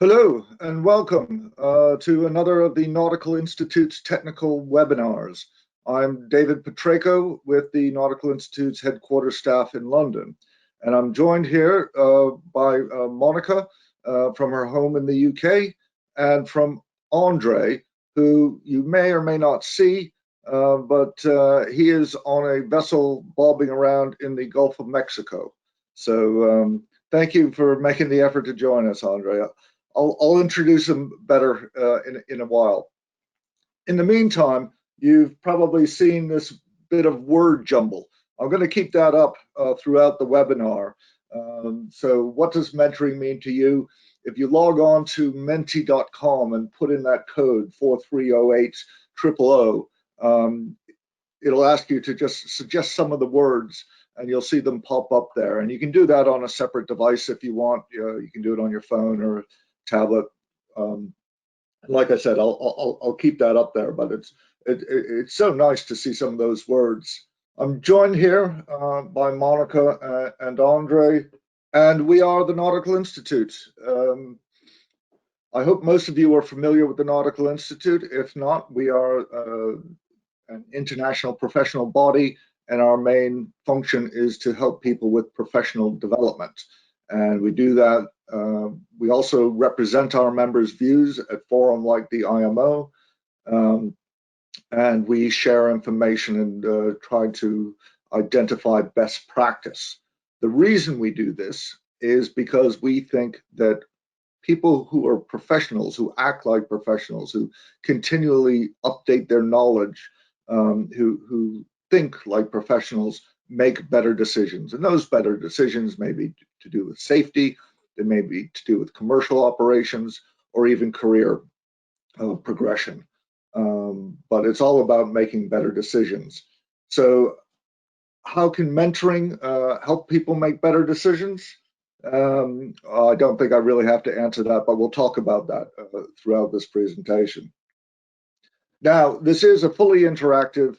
Hello and welcome to another of the Nautical Institute's technical webinars. I'm David Petrayko with the Nautical Institute's headquarters staff in London, and I'm joined here by Monica from her home in the UK and from Andre, who you may or may not see, but he is on a vessel bobbing around in the Gulf of Mexico. So thank you for making the effort to join us, Andre. I'll introduce him better in a while. In the meantime, you've probably seen this bit of word jumble. I'm going to keep that up throughout the webinar. So what does mentoring mean to you? If you log on to menti.com and put in that code 4308000, it'll ask you to just suggest some of the words and you'll see them pop up there. And you can do that on a separate device if you want. You can do it on your phone or tablet. Like I said, I'll keep that up there, but it's so nice to see some of those words. I'm joined here by Monica and Andre, and we are the Nautical Institute. I hope most of you are familiar with the Nautical Institute. If not, we are an international professional body, and our main function is to help people with professional development. And we do that. We also represent our members' views at forum like the IMO, and we share information and try to identify best practice. The reason we do this is because we think that people who are professionals, who act like professionals, who continually update their knowledge, who think like professionals, make better decisions. And those better decisions may be to do with safety, they may be to do with commercial operations, or even career progression. But it's all about making better decisions. So how can mentoring help people make better decisions? I don't think I really have to answer that, but we'll talk about that throughout this presentation. Now, this is a fully interactive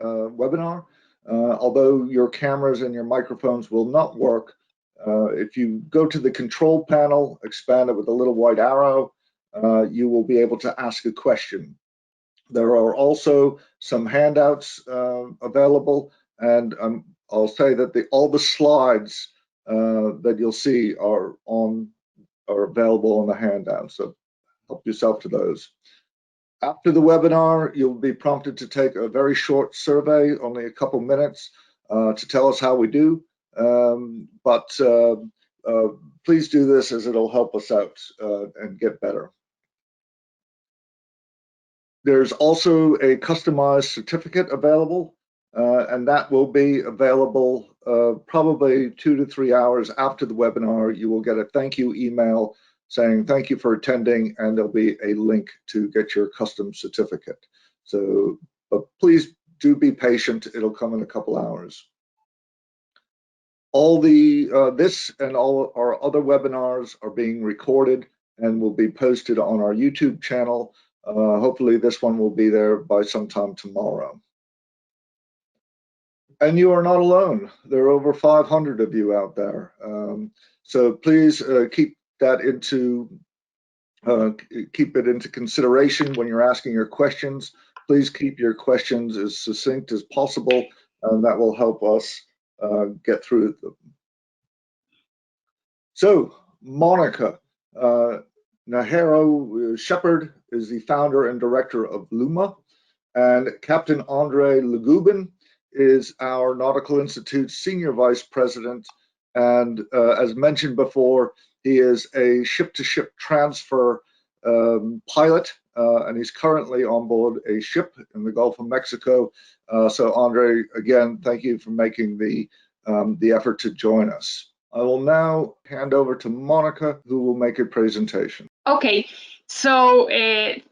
webinar. Although your cameras and your microphones will not work, if you go to the control panel, expand it with a little white arrow, you will be able to ask a question. There are also some handouts available, and I'll say that all the slides that you'll see are available on the handout, so help yourself to those. After the webinar, you'll be prompted to take a very short survey, only a couple minutes, to tell us how we do. But please do this, as it'll help us out and get better. There's also a customized certificate available, and that will be available probably 2 to 3 hours after the webinar. You will get a thank you email saying thank you for attending, and there'll be a link to get your custom certificate. So, but please do be patient. It'll come in a couple hours. All this and all our other webinars are being recorded and will be posted on our YouTube channel. Hopefully this one will be there by sometime tomorrow. And you are not alone. There are over 500 of you out there. So please keep it into consideration when you're asking your questions. Please keep your questions as succinct as possible, and that will help us get through them. So, Monica, Nahero Shepard is the founder and director of Luma, and Captain Andre Legubin is our Nautical Institute Senior Vice President, and as mentioned before, he is a ship-to-ship transfer pilot, and he's currently on board a ship in the Gulf of Mexico. So Andre, again, thank you for making the effort to join us. I will now hand over to Monica, who will make a presentation. Okay, so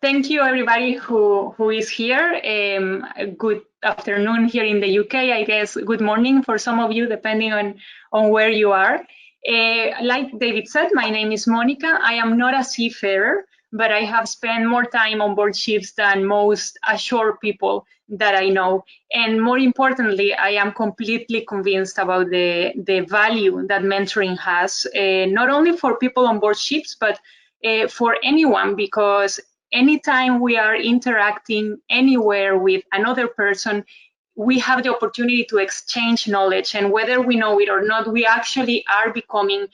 thank you everybody who is here. Good afternoon here in the UK, I guess good morning for some of you, depending on where you are. Like David said, my name is Monica. I am not a seafarer, but I have spent more time on board ships than most ashore people that I know. And more importantly, I am completely convinced about the value that mentoring has, not only for people on board ships, but for anyone, because anytime we are interacting anywhere with another person, we have the opportunity to exchange knowledge, and whether we know it or not, we actually are becoming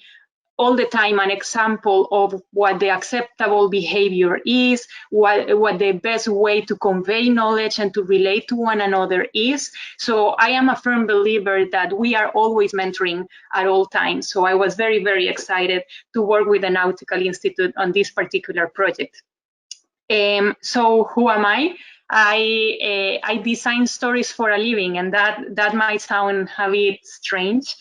all the time an example of what the acceptable behavior is, what the best way to convey knowledge and to relate to one another is. So I am a firm believer that we are always mentoring at all times. So I was very, very excited to work with the Nautical Institute on this particular project. So who am I? I design stories for a living, and that might sound a bit strange,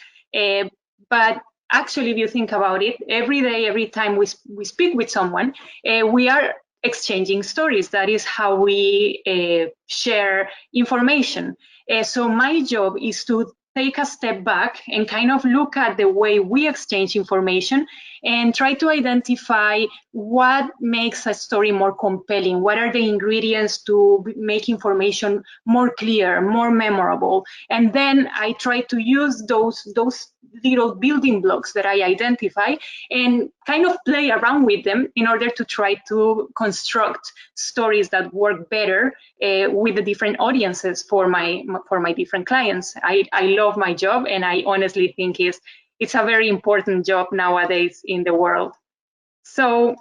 but actually, if you think about it, every day, every time we speak with someone, we are exchanging stories. That is how we share information. So my job is to take a step back and kind of look at the way we exchange information and try to identify what makes a story more compelling. What are the ingredients to make information more clear, more memorable? And then I try to use those little building blocks that I identify and kind of play around with them in order to try to construct stories that work better with the different audiences for my different clients. I love my job, and I honestly think it's a very important job nowadays in the world. So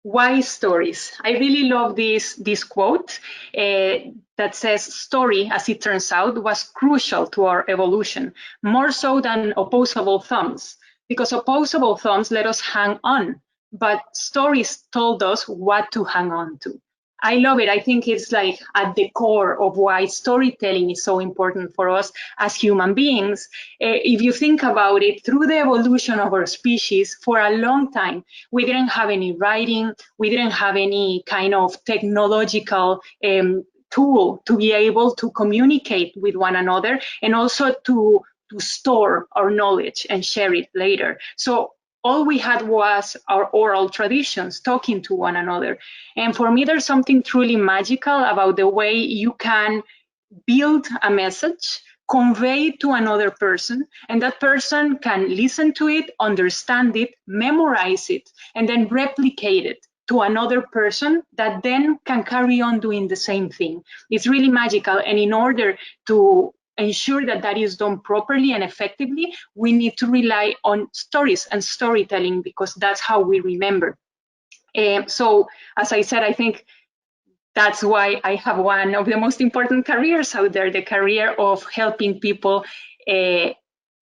why stories? I really love this quote that says, story, as it turns out, was crucial to our evolution, more so than opposable thumbs, because opposable thumbs let us hang on, but stories told us what to hang on to. I love it. I think it's like at the core of why storytelling is so important for us as human beings. If you think about it, through the evolution of our species, for a long time, we didn't have any writing, we didn't have any kind of technological tool to be able to communicate with one another, and also to store our knowledge and share it later. So all we had was our oral traditions, talking to one another. And for me, there's something truly magical about the way you can build a message, convey it to another person, and that person can listen to it, understand it, memorize it, and then replicate it to another person that then can carry on doing the same thing. It's really magical. And in order to ensure that that is done properly and effectively, we need to rely on stories and storytelling, because that's how we remember. So, as I said, I think that's why I have one of the most important careers out there, the career of helping people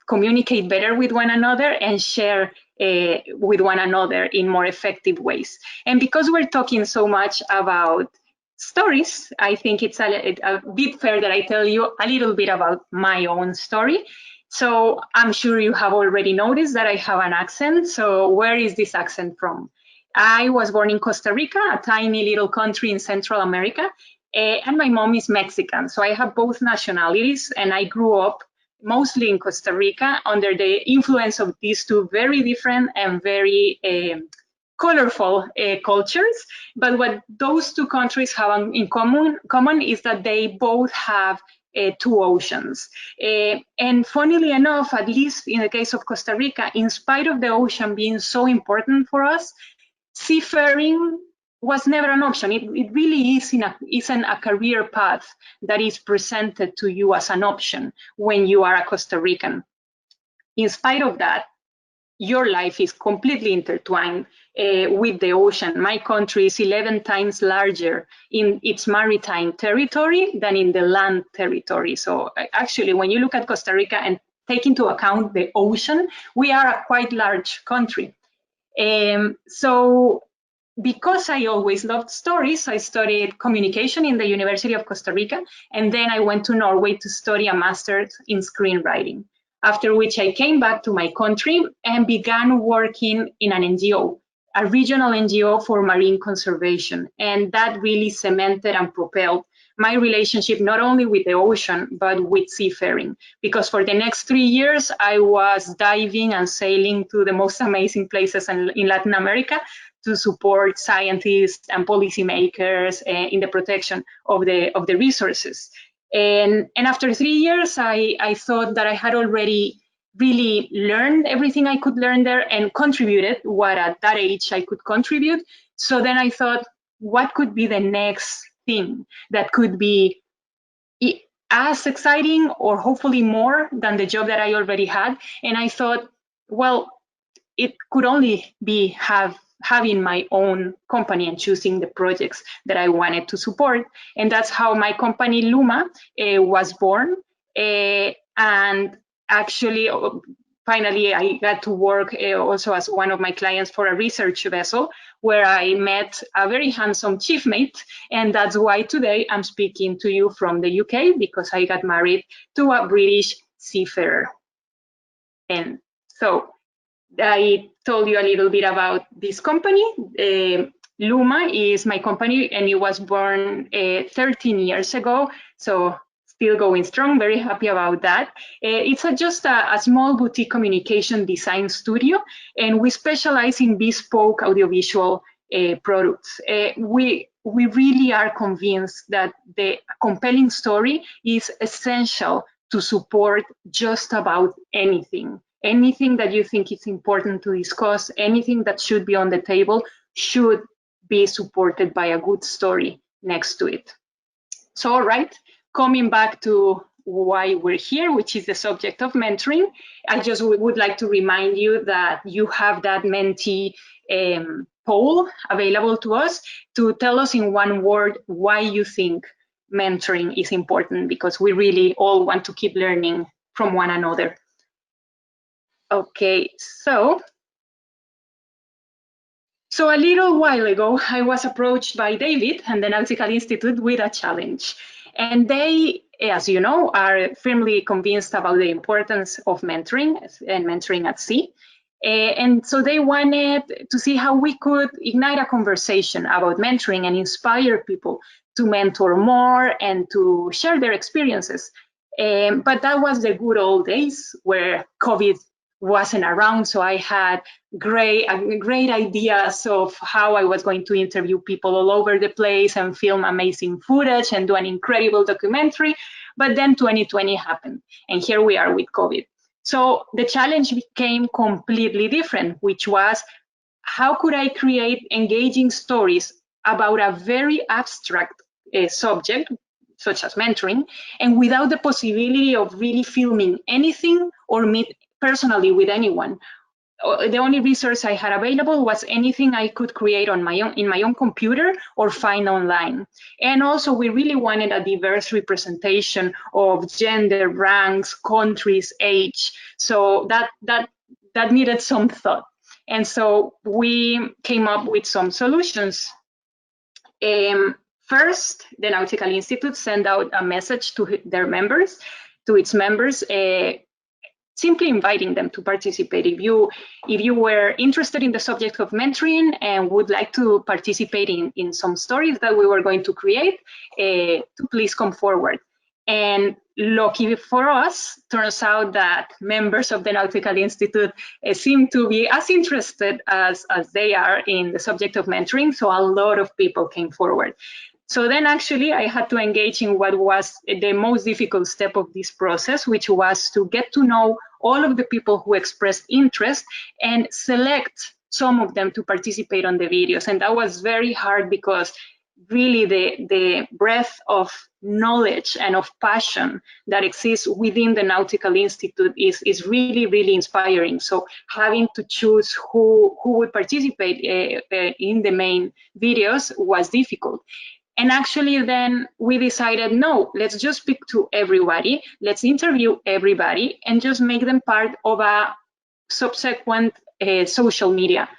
communicate better with one another and share with one another in more effective ways. And because we're talking so much about stories, I think it's a bit fair that I tell you a little bit about my own story. So I'm sure you have already noticed that I have an accent. So where is this accent from? I was born in Costa Rica, a tiny little country in Central America, and my mom is Mexican. So I have both nationalities, and I grew up mostly in Costa Rica under the influence of these two very different and very colorful cultures. But what those two countries have in common is that they both have two oceans. And funnily enough, at least in the case of Costa Rica, in spite of the ocean being so important for us, seafaring was never an option. It really isn't a career path that is presented to you as an option when you are a Costa Rican. In spite of that, your life is completely intertwined with the ocean. My country is 11 times larger in its maritime territory than in the land territory. So actually, when you look at Costa Rica and take into account the ocean, we are a quite large country. So because I always loved stories, I studied communication in the University of Costa Rica, and then I went to Norway to study a master's in screenwriting. After which I came back to my country and began working in an NGO, a regional NGO for marine conservation. And that really cemented and propelled my relationship not only with the ocean, but with seafaring. Because for the next 3 years, I was diving and sailing to the most amazing places in Latin America to support scientists and policymakers in the protection of the resources. And after 3 years, I thought that I had already really learned everything I could learn there and contributed what at that age I could contribute. So then I thought, what could be the next thing that could be as exciting or hopefully more than the job that I already had? And I thought, well, it could only be having my own company and choosing the projects that I wanted to support. And that's how my company Luma was born. And actually, finally, I got to work also as one of my clients for a research vessel where I met a very handsome chief mate. And that's why today I'm speaking to you from the UK, because I got married to a British seafarer. And so I told you a little bit about this company. Luma is my company, and it was born 13 years ago. So still going strong, very happy about that. It's just a small boutique communication design studio, and we specialize in bespoke audiovisual products. We really are convinced that the compelling story is essential to support just about anything. Anything that you think is important to discuss, anything that should be on the table should be supported by a good story next to it. So, all right, coming back to why we're here, which is the subject of mentoring, I just would like to remind you that you have that mentee poll available to us to tell us in one word why you think mentoring is important, because we really all want to keep learning from one another. Okay, so a little while ago, I was approached by David and the Nautical Institute with a challenge. And they, as you know, are firmly convinced about the importance of mentoring and mentoring at sea. And so they wanted to see how we could ignite a conversation about mentoring and inspire people to mentor more and to share their experiences. But that was the good old days where COVID wasn't around, so I had great ideas of how I was going to interview people all over the place and film amazing footage and do an incredible documentary. But then 2020 happened, and here we are with COVID. So the challenge became completely different, which was, how could I create engaging stories about a very abstract subject, such as mentoring, and without the possibility of really filming anything or meet personally with anyone. The only resource I had available was anything I could create on my own, in my own computer, or find online. And also, we really wanted a diverse representation of gender, ranks, countries, age. So that needed some thought. And so we came up with some solutions. First, the Nautical Institute sent out a message to their members, to its members, simply inviting them to participate. If you were interested in the subject of mentoring and would like to participate in some stories that we were going to create, to please come forward. And lucky for us, turns out that members of the Nautical Institute seem to be as interested as they are in the subject of mentoring, so a lot of people came forward. So then actually I had to engage in what was the most difficult step of this process, which was to get to know all of the people who expressed interest and select some of them to participate on the videos. And that was very hard, because really the breadth of knowledge and of passion that exists within the Nautical Institute is really, really inspiring. So having to choose who would participate in the main videos was difficult. And actually then we decided, no, let's just speak to everybody, let's interview everybody, and just make them part of a subsequent social media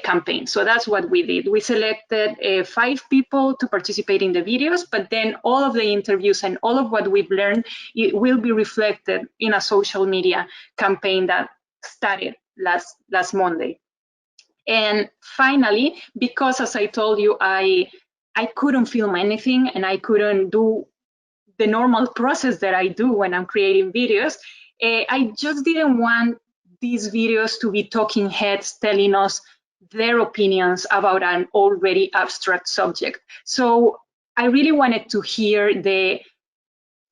campaign. So that's what we did. We selected 5 people to participate in the videos, but then all of the interviews and all of what we've learned, it will be reflected in a social media campaign that started last Monday. And finally, because as I told you, I couldn't film anything and I couldn't do the normal process that I do when I'm creating videos, I just didn't want these videos to be talking heads telling us their opinions about an already abstract subject. So I really wanted to hear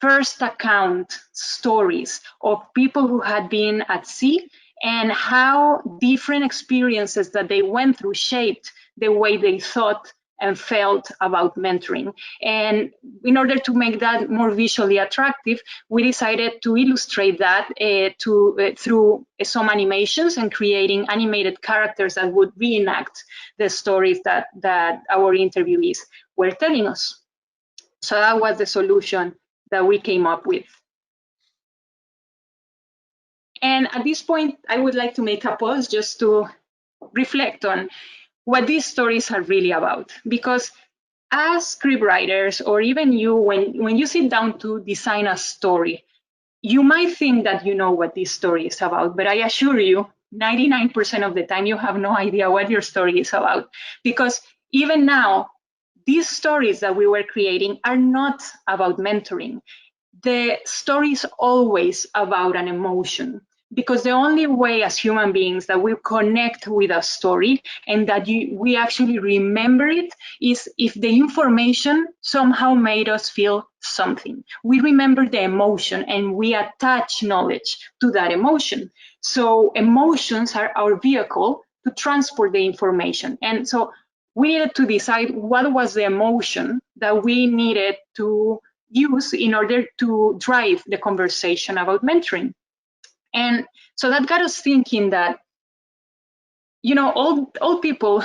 first account stories of people who had been at sea and how different experiences that they went through shaped the way they thought and felt about mentoring. And in order to make that more visually attractive, we decided to illustrate that through some animations and creating animated characters that would reenact the stories that our interviewees were telling us. So that was the solution that we came up with. And at this point, I would like to make a pause just to reflect on what these stories are really about. Because as scriptwriters, or even you, when you sit down to design a story, you might think that you know what this story is about, but I assure you, 99% of the time, you have no idea what your story is about. Because even now, these stories that we were creating are not about mentoring. The story is always about an emotion, because the only way as human beings that we connect with a story and that we actually remember it is if the information somehow made us feel something. We remember the emotion and we attach knowledge to that emotion. So emotions are our vehicle to transport the information. And so we needed to decide what was the emotion that we needed to use in order to drive the conversation about mentoring. And so that got us thinking that, you know, all people,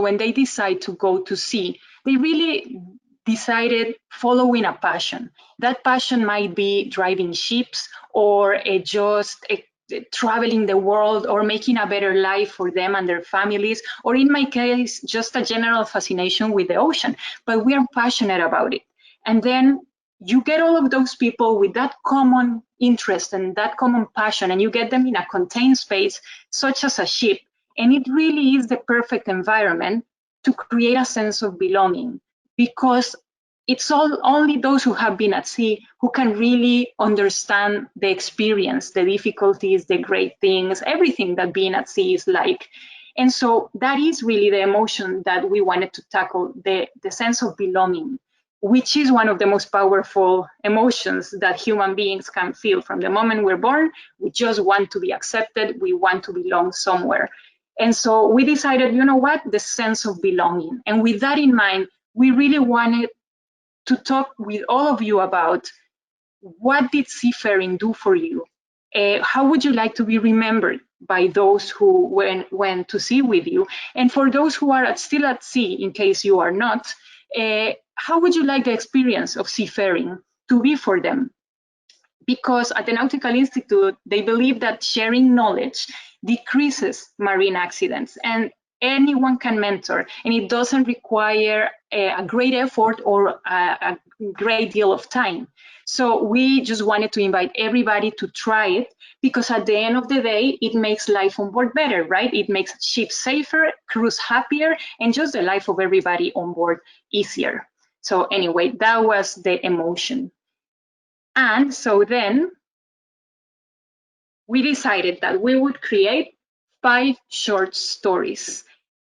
when they decide to go to sea, they really decided following a passion. That passion might be driving ships or just traveling the world or making a better life for them and their families, or in my case, just a general fascination with the ocean. But we are passionate about it. And then you get all of those people with that common interest and that common passion, and you get them in a contained space, such as a ship. And it really is the perfect environment to create a sense of belonging, because it's only those who have been at sea who can really understand the experience, the difficulties, the great things, everything that being at sea is like. And so that is really the emotion that we wanted to tackle, the sense of belonging, which is one of the most powerful emotions that human beings can feel. From the moment we're born, we just want to be accepted, we want to belong somewhere. And so we decided, you know what, the sense of belonging. And with that in mind, we really wanted to talk with all of you about what did seafaring do for you? How would you like to be remembered by those who went to sea with you? And for those who are still at sea, in case you are not, how would you like the experience of seafaring to be for them? Because at the Nautical Institute, they believe that sharing knowledge decreases marine accidents, and anyone can mentor, and it doesn't require a great effort or a great deal of time. So we just wanted to invite everybody to try it, because at the end of the day, it makes life on board better, right? It makes ships safer, crews happier, and just the life of everybody on board easier. So anyway, that was the emotion. And so then we decided that we would create 5 short stories,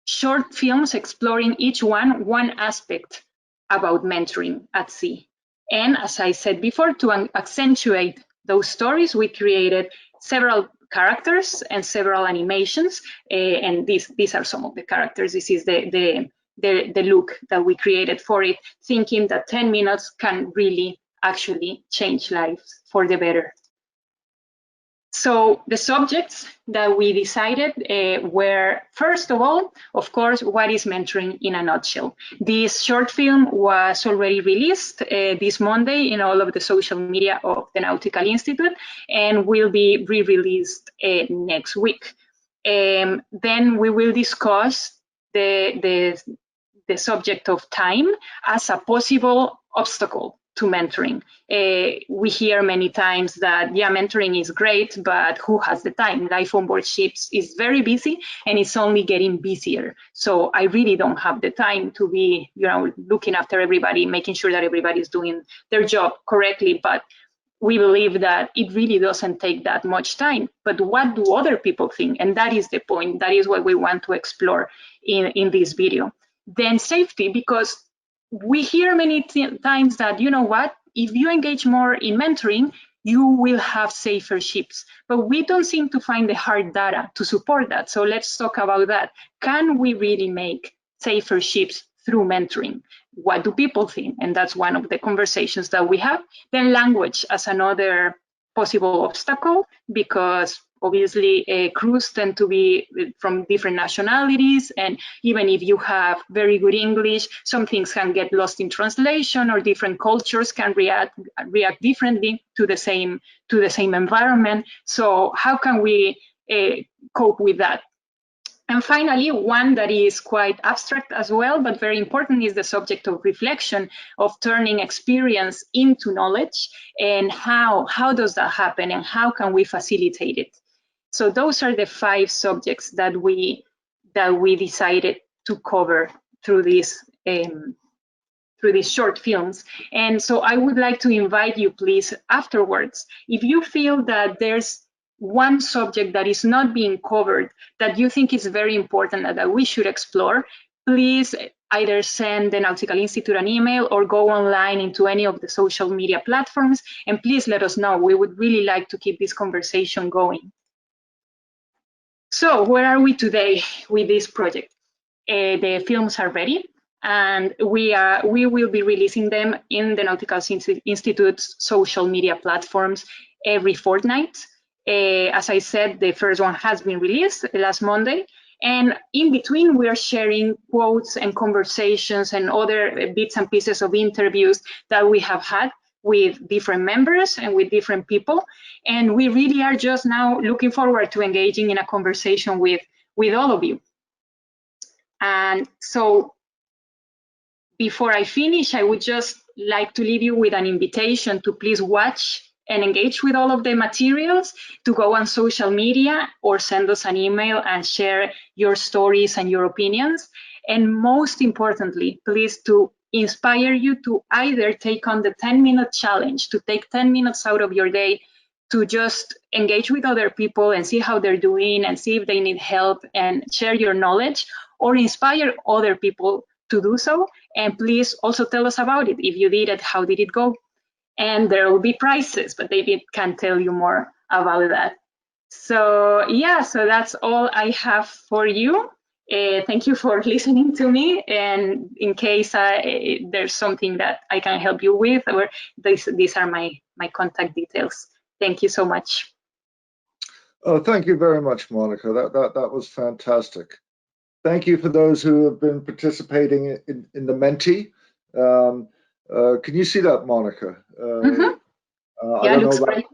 short films exploring each one aspect about mentoring at sea. And as I said before, to accentuate those stories, we created several characters and several animations. And these are some of the characters. This is the look that we created for it, thinking that 10 minutes can really actually change lives for the better. So the subjects that we decided were, first of all, of course, what is mentoring in a nutshell? This short film was already released this Monday in all of the social media of the Nautical Institute, and will be re-released next week. Then we will discuss the subject of time as a possible obstacle to mentoring. We hear many times that, yeah, mentoring is great, but who has the time? Life on board ships is very busy, and it's only getting busier. So I really don't have the time to be, you know, looking after everybody, making sure that everybody's doing their job correctly. But we believe that it really doesn't take that much time. But what do other people think? And that is the point. That is what we want to explore in this video. Then safety, because we hear many times that, you know what, if you engage more in mentoring, you will have safer ships. But we don't seem to find the hard data to support that. So let's talk about that. Can we really make safer ships through mentoring? What do people think? And that's one of the conversations that we have. Then language as another possible obstacle, because obviously crews tend to be from different nationalities, and even if you have very good English, some things can get lost in translation, or different cultures can react differently to the same environment. So how can we cope with that? And finally, one that is quite abstract as well, but very important, is the subject of reflection, of turning experience into knowledge, and how does that happen, and how can we facilitate it? So those are the 5 subjects that we decided to cover through these short films. And so I would like to invite you, please, afterwards, if you feel that there's one subject that is not being covered that you think is very important and that we should explore, please either send the Nautical Institute an email or go online into any of the social media platforms, and please let us know. We would really like to keep this conversation going. So where are we today with this project? The films are ready, and we will be releasing them in the Nautical Institute's social media platforms every fortnight. As I said, the first one has been released last Monday, and in between we are sharing quotes and conversations and other bits and pieces of interviews that we have had with different members and with different people, and we really are just now looking forward to engaging in a conversation with all of you. And so before I finish, I would just like to leave you with an invitation to please watch and engage with all of the materials, to go on social media or send us an email and share your stories and your opinions. And most importantly, please, to inspire you to either take on the 10-minute challenge, to take 10 minutes out of your day to just engage with other people and see how they're doing and see if they need help and share your knowledge, or inspire other people to do so. And please also tell us about it. If you did it, how did it go? And there will be prizes, but David can tell you more about that. So yeah, so that's all I have for you. Thank you for listening to me. And in case there's something that I can help you with, or these are my contact details. Thank you so much. Thank you very much, Monica. That was fantastic. Thank you for those who have been participating in the Menti. Can you see that, Monica? Yeah, I don't know about great.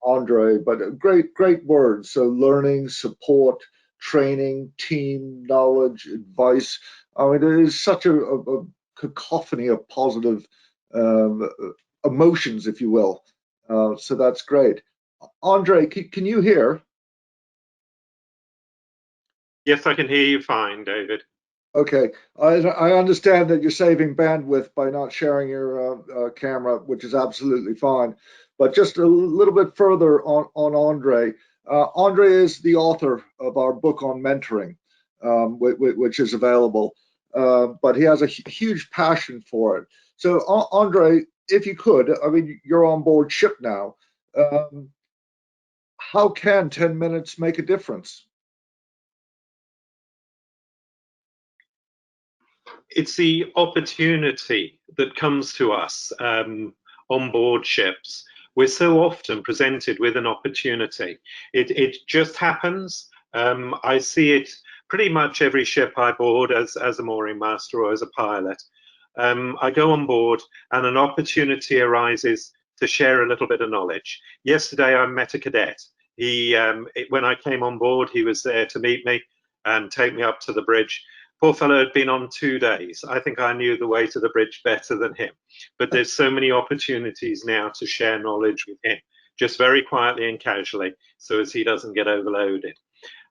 Andre, but great words. So learning, support, training, team, knowledge, advice. I mean, there is such a cacophony of positive emotions, if you will. So that's great. Andre, can you hear? Yes, I can hear you fine, David. Okay, I understand that you're saving bandwidth by not sharing your camera, which is absolutely fine. But just a little bit further on Andre. Andre is the author of our book on mentoring, which is available. But he has a huge passion for it. So, Andre, if you could, I mean, you're on board ship now. How can 10 minutes make a difference? It's the opportunity that comes to us on board ships. We're so often presented with an opportunity. It just happens. I see it pretty much every ship I board as a mooring master or as a pilot. I go on board and an opportunity arises to share a little bit of knowledge. Yesterday I met a cadet. When I came on board, he was there to meet me and take me up to the bridge. Poor fellow had been on 2 days. I think I knew the way to the bridge better than him. But there's so many opportunities now to share knowledge with him, just very quietly and casually, so as he doesn't get overloaded.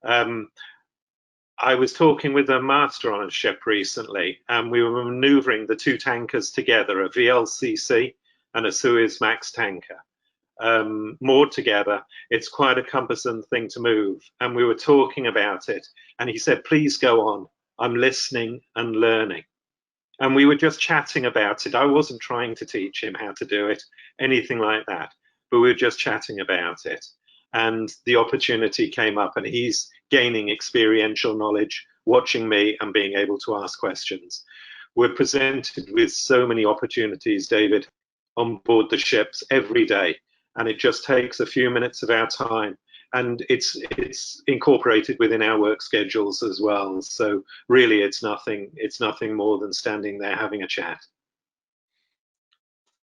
I was talking with a master on a ship recently, and we were maneuvering the 2 tankers together, a VLCC and a Suezmax tanker. Moored together. It's quite a cumbersome thing to move. And we were talking about it. And he said, please go on. I'm listening and learning. And we were just chatting about it. I wasn't trying to teach him how to do it, anything like that, but we were just chatting about it. And the opportunity came up, and he's gaining experiential knowledge, watching me and being able to ask questions. We're presented with so many opportunities, David, on board the ships every day, and it just takes a few minutes of our time, and it's incorporated within our work schedules as well. So really, it's nothing more than standing there having a chat.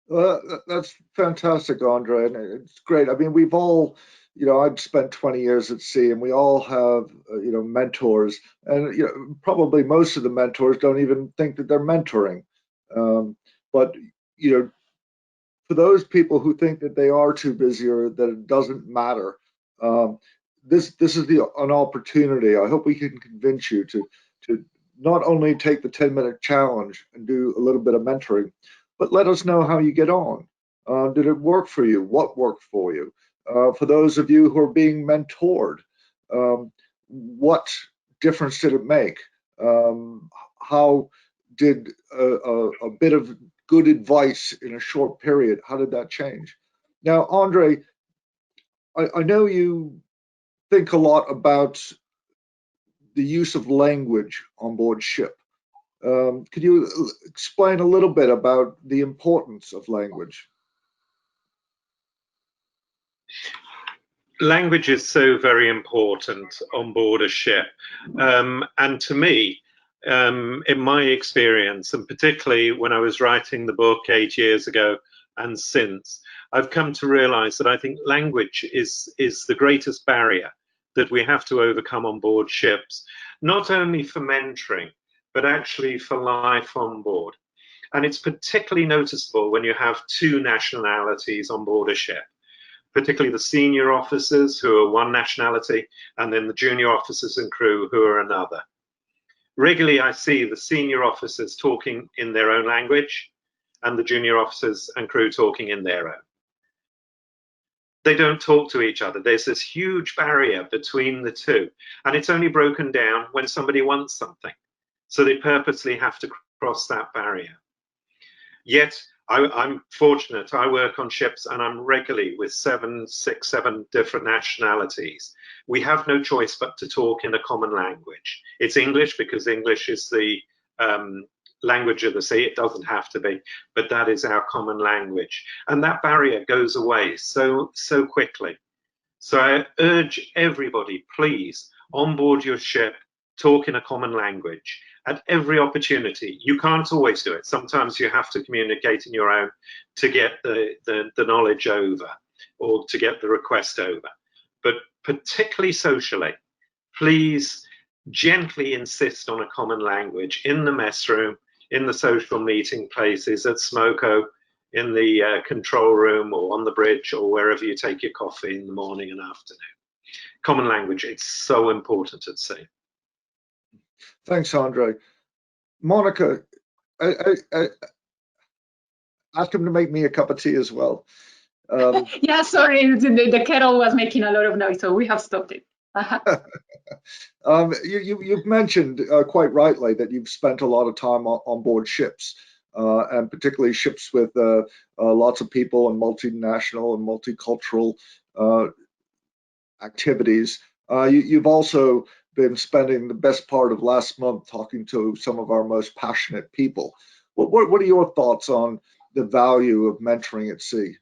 Well, that's fantastic, Andre, and it's great. I mean, we've all, I've spent 20 years at sea, and we all have, mentors, and probably most of the mentors don't even think that they're mentoring. But for those people who think that they are too busy or that it doesn't matter, this is an opportunity. I hope we can convince you to not only take the 10-minute challenge and do a little bit of mentoring, but let us know how you get on. Did it work for you? What worked for you? For those of you who are being mentored, what difference did it make? How did a bit of good advice in a short period, how did that change? Now, Andre, I know you think a lot about the use of language on board ship. Could you explain a little bit about the importance of language? Language is so very important on board a ship. And to me, in my experience, and particularly when I was writing the book 8 years ago and since, I've come to realize that I think language is the greatest barrier that we have to overcome on board ships, not only for mentoring, but actually for life on board. And it's particularly noticeable when you have two nationalities on board a ship, particularly the senior officers who are one nationality, and then the junior officers and crew who are another. Regularly, I see the senior officers talking in their own language and the junior officers and crew talking in their own. They don't talk to each other. There's this huge barrier between the two, and it's only broken down when somebody wants something. So they purposely have to cross that barrier. Yet, I'm fortunate. I work on ships and I'm regularly with 7 different nationalities. We have no choice but to talk in a common language. It's English because English is the language of the sea. It doesn't have to be, but that is our common language. And that barrier goes away so quickly. So I urge everybody, please, on board your ship, talk in a common language at every opportunity. You can't always do it. Sometimes you have to communicate in your own to get the knowledge over or to get the request over. But particularly socially, please gently insist on a common language in the mess room, in the social meeting places, at Smoko, in the control room or on the bridge or wherever you take your coffee in the morning and afternoon. Common language, it's so important at sea. Thanks, Andre. Monica, ask him to make me a cup of tea as well. Yeah, sorry, the kettle was making a lot of noise, so we have stopped it. You've mentioned quite rightly that you've spent a lot of time on board ships, and particularly ships with lots of people and multinational and multicultural activities. You've also been spending the best part of last month talking to some of our most passionate people. What are your thoughts on the value of mentoring at sea?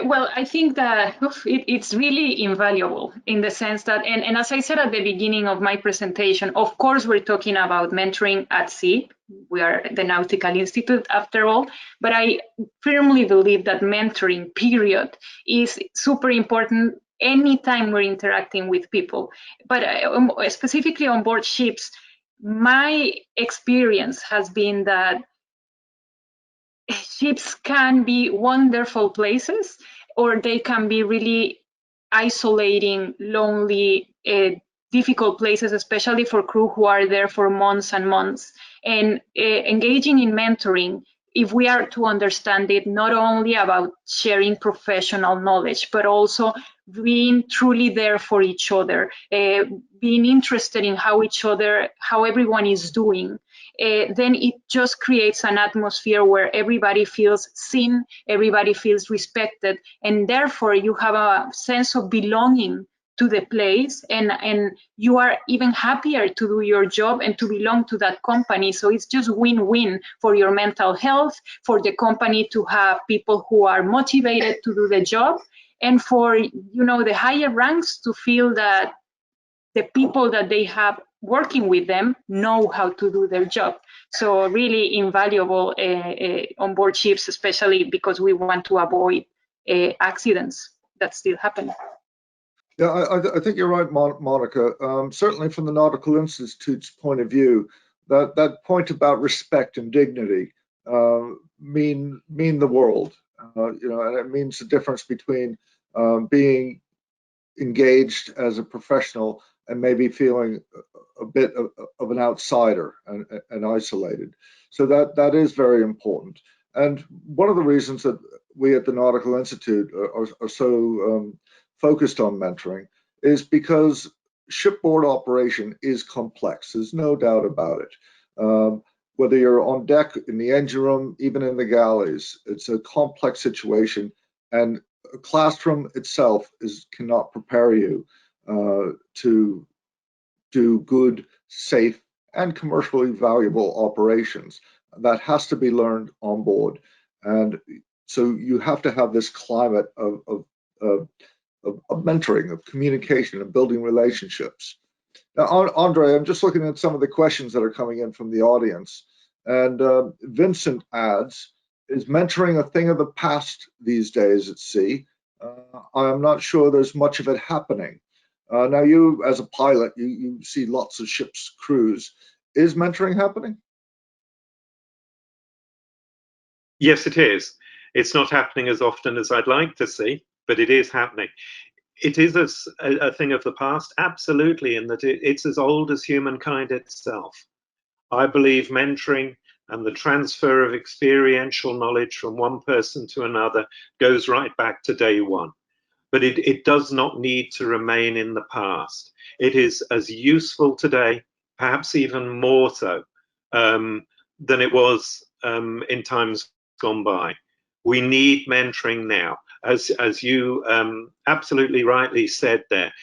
Well, I think that it's really invaluable in the sense that, and as I said at the beginning of my presentation, of course, we're talking about mentoring at sea. We are the Nautical Institute after all, but I firmly believe that mentoring, period, is super important anytime we're interacting with people. But specifically on board ships, my experience has been that ships can be wonderful places, or they can be really isolating, lonely, difficult places, especially for crew who are there for months and months. And engaging in mentoring, if we are to understand it, not only about sharing professional knowledge, but also being truly there for each other, being interested in how everyone is doing, then it just creates an atmosphere where everybody feels seen, everybody feels respected, and therefore you have a sense of belonging to the place, and you are even happier to do your job and to belong to that company. So it's just win-win for your mental health, for the company to have people who are motivated to do the job, and for the higher ranks to feel that the people that they have working with them know how to do their job. So really invaluable on board ships, especially because we want to avoid accidents that still happen. Yeah, I think you're right, Monica. Certainly from the Nautical Institute's point of view, that point about respect and dignity mean the world. And it means the difference between being engaged as a professional and maybe feeling a bit of an outsider and isolated. So that is very important. And one of the reasons that we at the Nautical Institute are so focused on mentoring is because shipboard operation is complex. There's no doubt about it. Whether you're on deck, in the engine room, even in the galleys, it's a complex situation, and a classroom itself cannot prepare you to do good, safe, and commercially valuable operations. That has to be learned on board, and so you have to have this climate of mentoring, of communication, of building relationships. Now, Andre, I'm just looking at some of the questions that are coming in from the audience, and Vincent adds, is mentoring a thing of the past these days at sea? I'm not sure there's much of it happening. Now, you, as a pilot, you see lots of ships' crews. Is mentoring happening? Yes, it is. It's not happening as often as I'd like to see, but it is happening. It is a thing of the past, absolutely, in that it's as old as humankind itself. I believe mentoring and the transfer of experiential knowledge from one person to another goes right back to day one. But it does not need to remain in the past. It is as useful today, perhaps even more so, than it was in times gone by. We need mentoring now. As you absolutely rightly said there,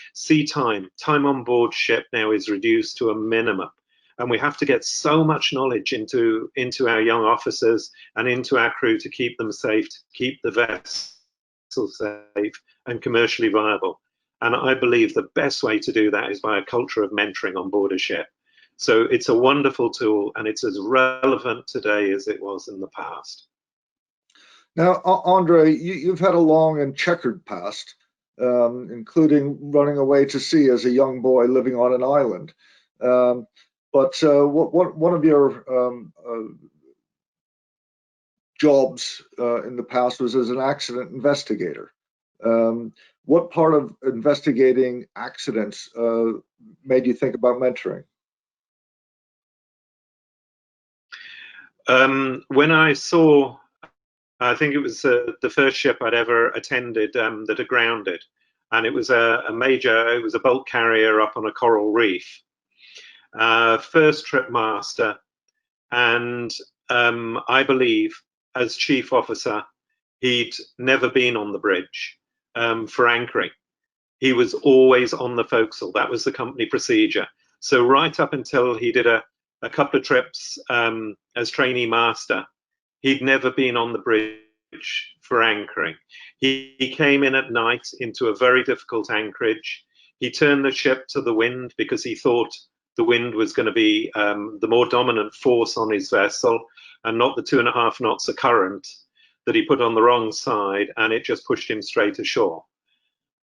time on board ship now is reduced to a minimum. And we have to get so much knowledge into our young officers and into our crew to keep them safe, to keep the vessel safe and commercially viable. And I believe the best way to do that is by a culture of mentoring on board a ship. So it's a wonderful tool, and it's as relevant today as it was in the past. Now, Andre, you've had a long and checkered past, including running away to sea as a young boy living on an island. But one of your jobs in the past was as an accident investigator. What part of investigating accidents made you think about mentoring? When I think it was the first ship I'd ever attended that had grounded, and it was it was a bulk carrier up on a coral reef. First trip master, and I believe as chief officer, he'd never been on the bridge for anchoring. He was always on the forecastle. That was the company procedure. So right up until he did a couple of trips as trainee master, he'd never been on the bridge for anchoring. He came in at night into a very difficult anchorage. He turned the ship to the wind because he thought the wind was going to be the more dominant force on his vessel and not the 2.5 knots of current that he put on the wrong side, and it just pushed him straight ashore.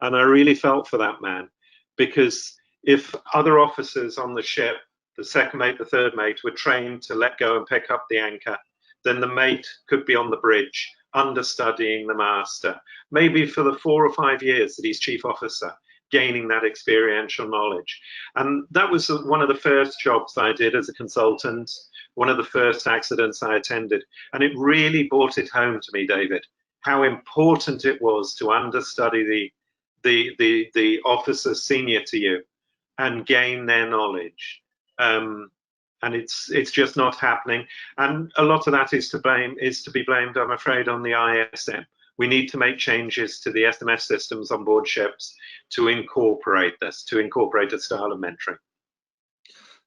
And I really felt for that man, because if other officers on the ship, the second mate, the third mate, were trained to let go and pick up the anchor, then the mate could be on the bridge understudying the master, maybe for the 4 or 5 years that he's chief officer, gaining that experiential knowledge. And that was one of the first jobs I did as a consultant, one of the first accidents I attended. And it really brought it home to me, David, how important it was to understudy the officer senior to you and gain their knowledge. and it's just not happening. And a lot of that is to be blamed, I'm afraid, on the ISM. We need to make changes to the SMS systems on board ships to incorporate this, to incorporate a style of mentoring.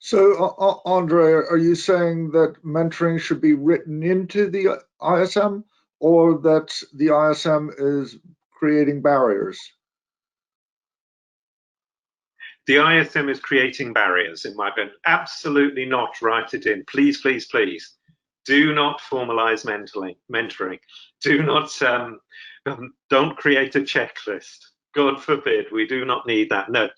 So, Andre, are you saying that mentoring should be written into the ISM, or that the ISM is creating barriers? The ISM is creating barriers, in my opinion. Absolutely not. Write it in. Please, please, please. Do not formalize mentoring. Do not, don't create a checklist. God forbid, we do not need that. No,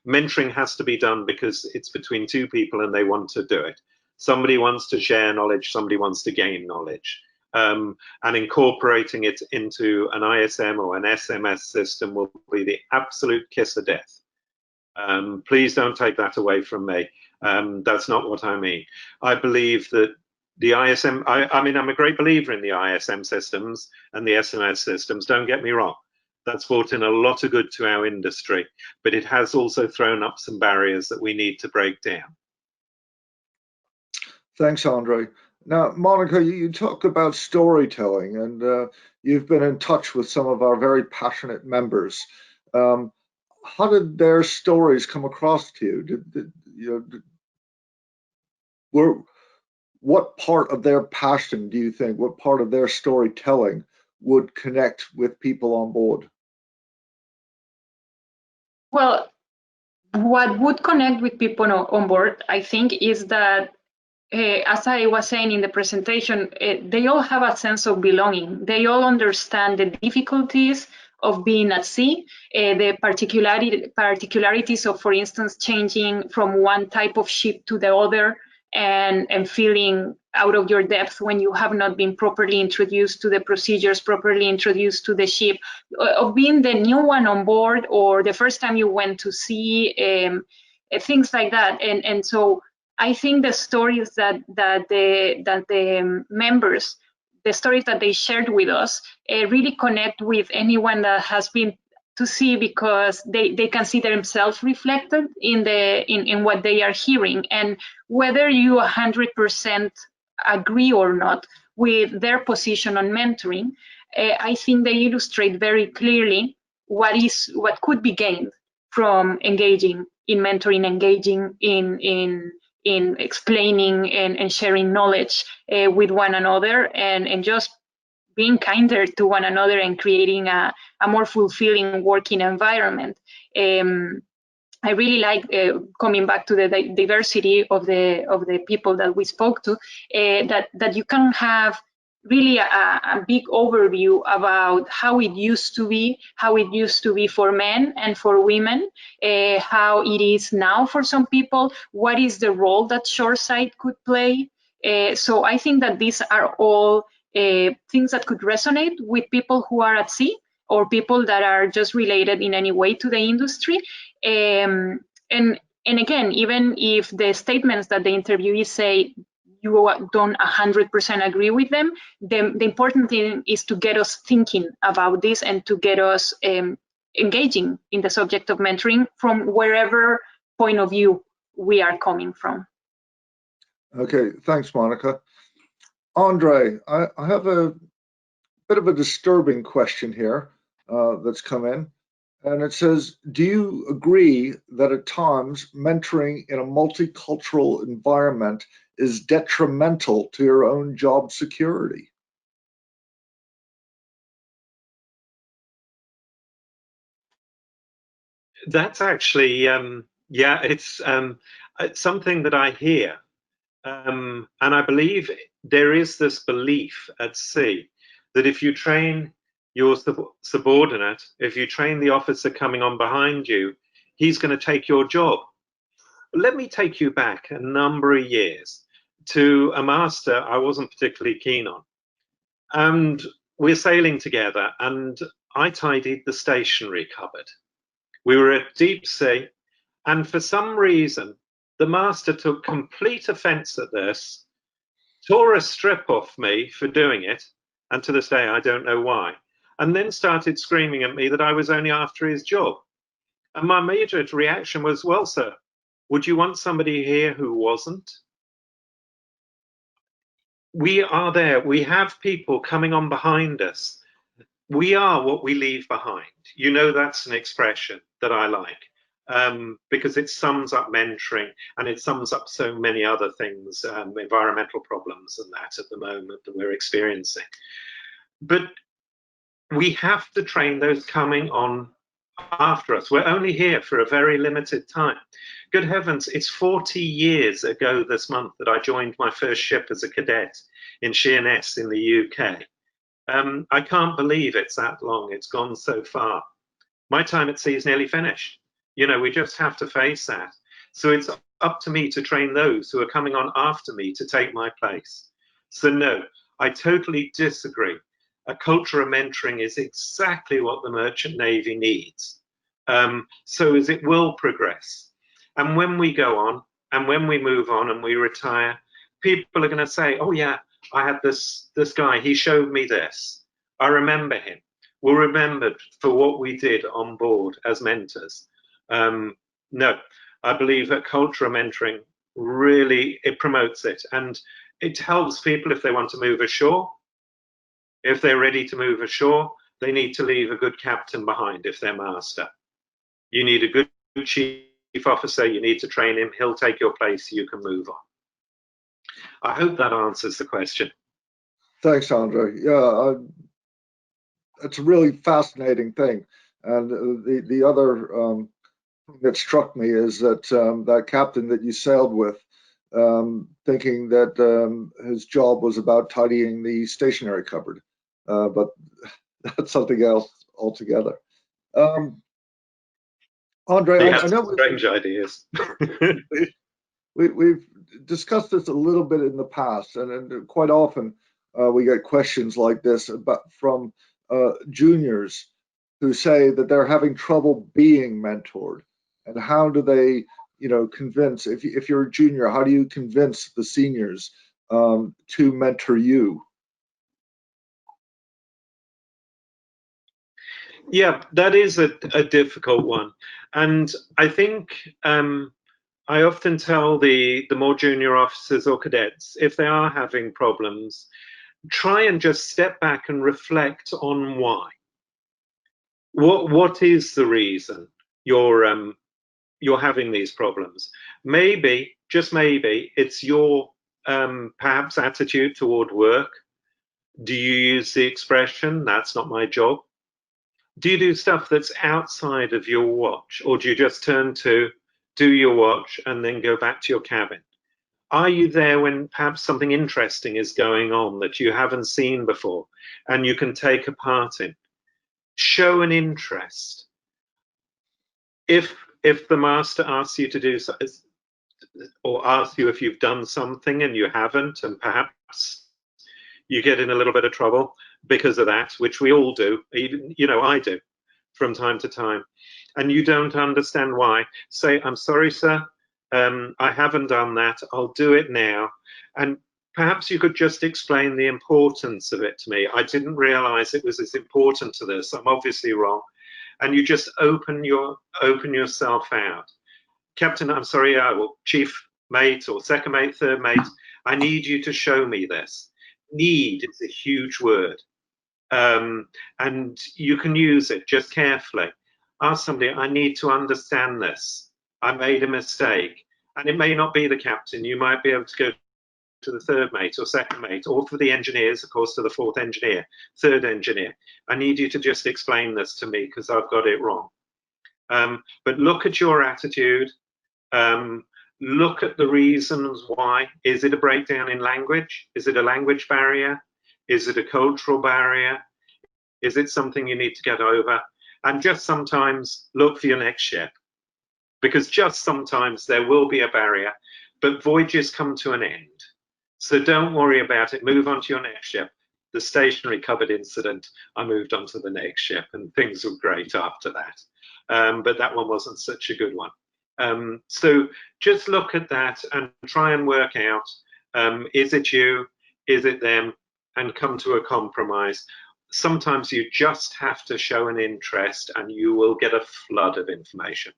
mentoring has to be done because it's between two people and they want to do it. Somebody wants to share knowledge, somebody wants to gain knowledge. And incorporating it into an ISM or an SMS system will be the absolute kiss of death. Please don't take that away from me. That's not what I mean. I believe that the ISM, I mean, I'm a great believer in the ISM systems and the SMS systems, don't get me wrong. That's brought in a lot of good to our industry, but it has also thrown up some barriers that we need to break down. Thanks, Andre. Now, Monica, you talk about storytelling, and you've been in touch with some of our very passionate members. How did their stories come across to you? What part of their passion do you think, what part of their storytelling would connect with people on board? Well, what would connect with people on board, I think, is that, as I was saying in the presentation, they all have a sense of belonging. They all understand the difficulties of being at sea, the particularities of, for instance, changing from one type of ship to the other, and feeling out of your depth when you have not been properly introduced to the procedures, properly introduced to the ship, of being the new one on board or the first time you went to sea, things like that. And so I think the stories that the members, the stories that they shared with us, really connect with anyone that has been to see, because they can see themselves reflected in what they are hearing. And whether you 100% agree or not with their position on mentoring, I think they illustrate very clearly what could be gained from engaging in mentoring, engaging in explaining and sharing knowledge with one another, and just being kinder to one another and creating a more fulfilling working environment. I really like coming back to the diversity of the people that we spoke to, that you can have really a big overview about how it used to be for men and for women, how it is now for some people, what is the role that shoreside could play. So I think that these are all things that could resonate with people who are at sea or people that are just related in any way to the industry. And again, even if the statements that the interviewees say you don't 100% agree with them, the important thing is to get us thinking about this and to get us engaging in the subject of mentoring from wherever point of view we are coming from. Okay, thanks, Monica. Andre, I have a bit of a disturbing question here that's come in, and it says, do you agree that at times mentoring in a multicultural environment is detrimental to your own job security? That's actually, yeah, it's something that I hear. And I believe there is this belief at sea that if you train your subordinate, if you train the officer coming on behind you, he's going to take your job. Let me take you back a number of years to a master I wasn't particularly keen on. And we're sailing together, and I tidied the stationery cupboard. We were at deep sea, and for some reason, the master took complete offense at this, tore a strip off me for doing it, and to this day I don't know why, and then started screaming at me that I was only after his job. And my immediate reaction was, well, sir, would you want somebody here who wasn't? we are there. We have people coming on behind us. We are what we leave behind. You know, that's an expression that I like, because it sums up mentoring, and it sums up so many other things, environmental problems and that at the moment that we're experiencing. But we have to train those coming on after us. We're only here for a very limited time. Good heavens, it's 40 years ago this month that I joined my first ship as a cadet in Sheerness in the UK. I can't believe it's that long. It's gone so far. My time at sea is nearly finished. You know, we just have to face that. So it's up to me to train those who are coming on after me to take my place. So no, I totally disagree. A culture of mentoring is exactly what the Merchant Navy needs. So as it will progress. And when we go on, and when we move on and we retire, people are going to say, oh yeah, I had this guy, he showed me this. I remember him. We're remembered for what we did on board as mentors. No, I believe that cultural mentoring really, it promotes it, and it helps people if they want to move ashore. If they're ready to move ashore, they need to leave a good captain behind if they're master. You need a good chief officer, you need to train him, he'll take your place, you can move on. I hope that answers the question. Thanks, Andre. Yeah, it's a really fascinating thing. And the other thing that struck me is that that captain that you sailed with, thinking that his job was about tidying the stationery cupboard, but that's something else altogether. Andre, I know strange ideas. we've discussed this a little bit in the past, and quite often we get questions like this from juniors who say that they're having trouble being mentored. And how do they, convince, if you're a junior, how do you convince the seniors to mentor you? Yeah, that is a difficult one. And I think I often tell the more junior officers or cadets, if they are having problems, try and just step back and reflect on why. What is the reason you're having these problems? Maybe, just maybe, it's your perhaps attitude toward work. Do you use the expression, that's not my job? Do you do stuff that's outside of your watch, or do you just turn to do your watch and then go back to your cabin? Are you there when perhaps something interesting is going on that you haven't seen before and you can take a part in? Show an interest. If the master asks you to do something, or asks you if you've done something and you haven't, and perhaps you get in a little bit of trouble because of that, which we all do, even, I do from time to time, and you don't understand why, say, I'm sorry, sir, I haven't done that, I'll do it now. And perhaps you could just explain the importance of it to me. I didn't realize it was as important to this. I'm obviously wrong. And you just open yourself out. Captain, I'm sorry, chief mate or second mate, third mate, I need you to show me this. Need is a huge word. And you can use it just carefully. Ask somebody, I need to understand this. I made a mistake. And it may not be the captain. You might be able to go to the third mate or second mate, or for the engineers, of course, to the fourth engineer, third engineer. I need you to just explain this to me because I've got it wrong. But look at your attitude. Look at the reasons why. Is it a breakdown in language? Is it a language barrier? Is it a cultural barrier? Is it something you need to get over? And just sometimes look for your next ship, because just sometimes there will be a barrier, but voyages come to an end. So don't worry about it. Move on to your next ship. The stationery cupboard incident, I moved on to the next ship and things were great after that. But that one wasn't such a good one. So just look at that and try and work out, is it you, is it them, and come to a compromise. Sometimes you just have to show an interest and you will get a flood of information.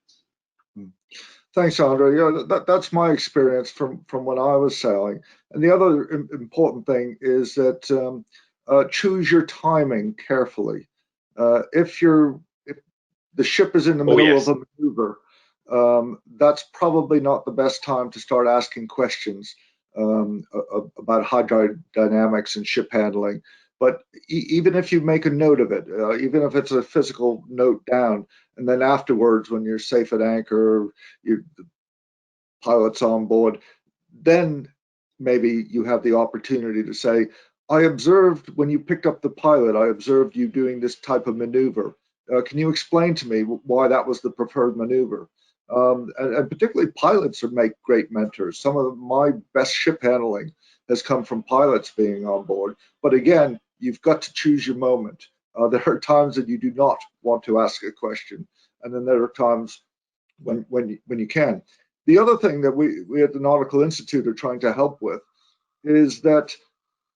Thanks, Andre. Yeah, that's my experience from when I was sailing. And the other important thing is that choose your timing carefully. If the ship is in the middle of a maneuver, that's probably not the best time to start asking questions about hydrodynamics and ship handling. But even if you make a note of it, even if it's a physical note down, and then afterwards, when you're safe at anchor, the pilot's on board, then maybe you have the opportunity to say, I observed when you picked up the pilot, I observed you doing this type of maneuver. Can you explain to me why that was the preferred maneuver? And particularly pilots make great mentors. Some of my best ship handling has come from pilots being on board. But again, you've got to choose your moment. There are times that you do not want to ask a question, and then there are times when you can. The other thing that we at the Nautical Institute are trying to help with is that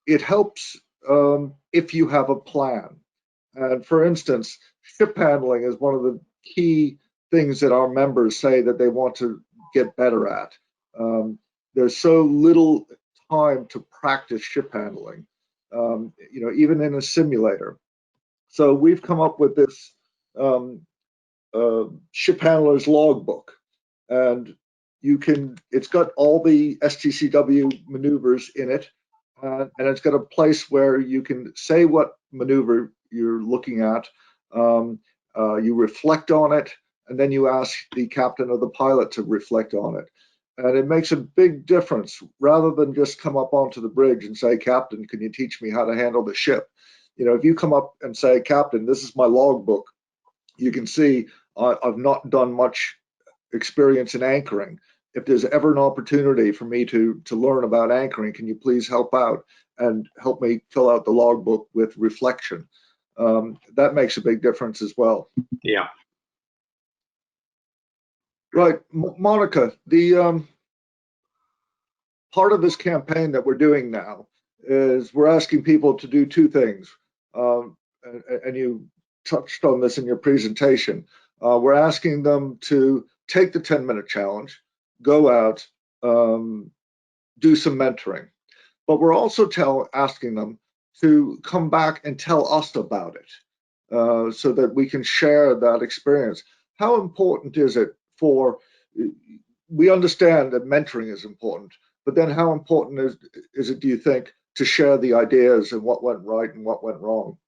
it helps if you have a plan. And for instance, ship handling is one of the key things that our members say that they want to get better at. There's so little time to practice ship handling, even in a simulator. So we've come up with this ship handler's logbook, and it's got all the STCW maneuvers in it, and it's got a place where you can say what maneuver you're looking at, you reflect on it, and then you ask the captain or the pilot to reflect on it. And it makes a big difference, rather than just come up onto the bridge and say, Captain, can you teach me how to handle the ship? If you come up and say, Captain, this is my logbook, you can see I've not done much experience in anchoring. If there's ever an opportunity for me to learn about anchoring, can you please help out and help me fill out the logbook with reflection? That makes a big difference as well. Yeah. Right, Monica, the part of this campaign that we're doing now is we're asking people to do two things, and you touched on this in your presentation. We're asking them to take the 10-minute challenge, go out, do some mentoring. But we're also asking them to come back and tell us about it, so that we can share that experience. How important is it we understand that mentoring is important, but then how important is it, do you think, to share the ideas and what went right and what went wrong?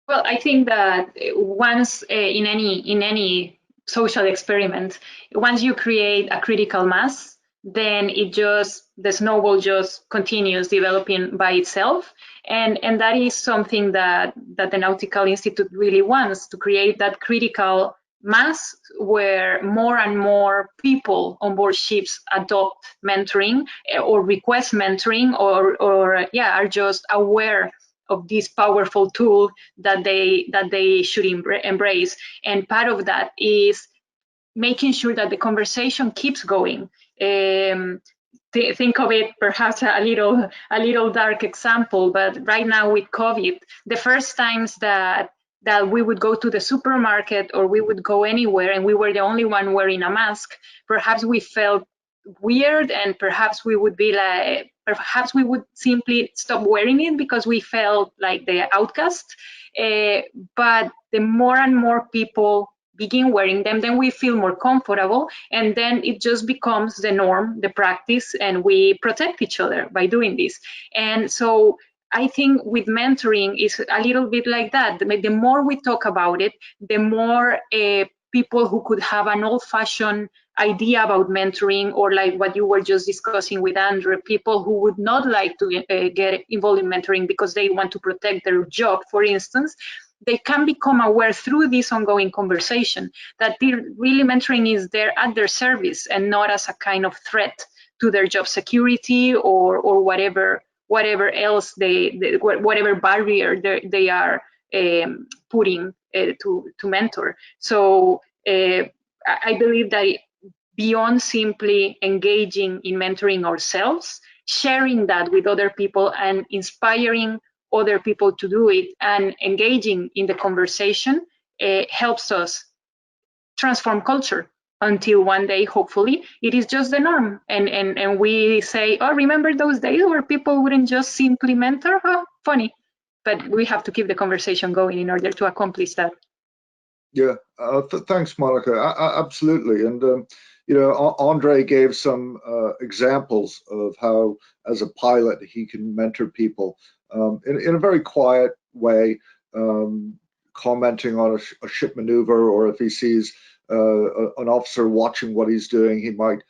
Well, I think that once in any social experiment, once you create a critical mass, then the snowball just continues developing by itself, and that is something that the Nautical Institute really wants, to create that critical mass where more and more people on board ships adopt mentoring or request mentoring, or are just aware of this powerful tool that they should embrace. And part of that is making sure that the conversation keeps going. Think of it perhaps a little dark example, but right now with COVID, the first times that we would go to the supermarket or we would go anywhere and we were the only one wearing a mask, perhaps we felt weird, and perhaps we would simply stop wearing it because we felt like the outcast. But the more and more people begin wearing them, then we feel more comfortable, and then it just becomes the norm, the practice, and we protect each other by doing this. And so I think with mentoring is a little bit like that. The more we talk about it, the more people who could have an old-fashioned idea about mentoring, or like what you were just discussing with Andrew, people who would not like to get involved in mentoring because they want to protect their job, for instance, they can become aware through this ongoing conversation that really mentoring is there at their service and not as a kind of threat to their job security or whatever else whatever barrier they are putting to mentor. So I believe that beyond simply engaging in mentoring ourselves, sharing that with other people and inspiring other people to do it and engaging in the conversation helps us transform culture until one day, hopefully, it is just the norm. And we say, oh, remember those days where people wouldn't just simply mentor? Oh, funny. But we have to keep the conversation going in order to accomplish that. Yeah, thanks, Monica. Absolutely. And, you know, Andre gave some examples of how, as a pilot, he can mentor people in a very quiet way, commenting on a ship maneuver, or if he sees an officer watching what he's doing, he might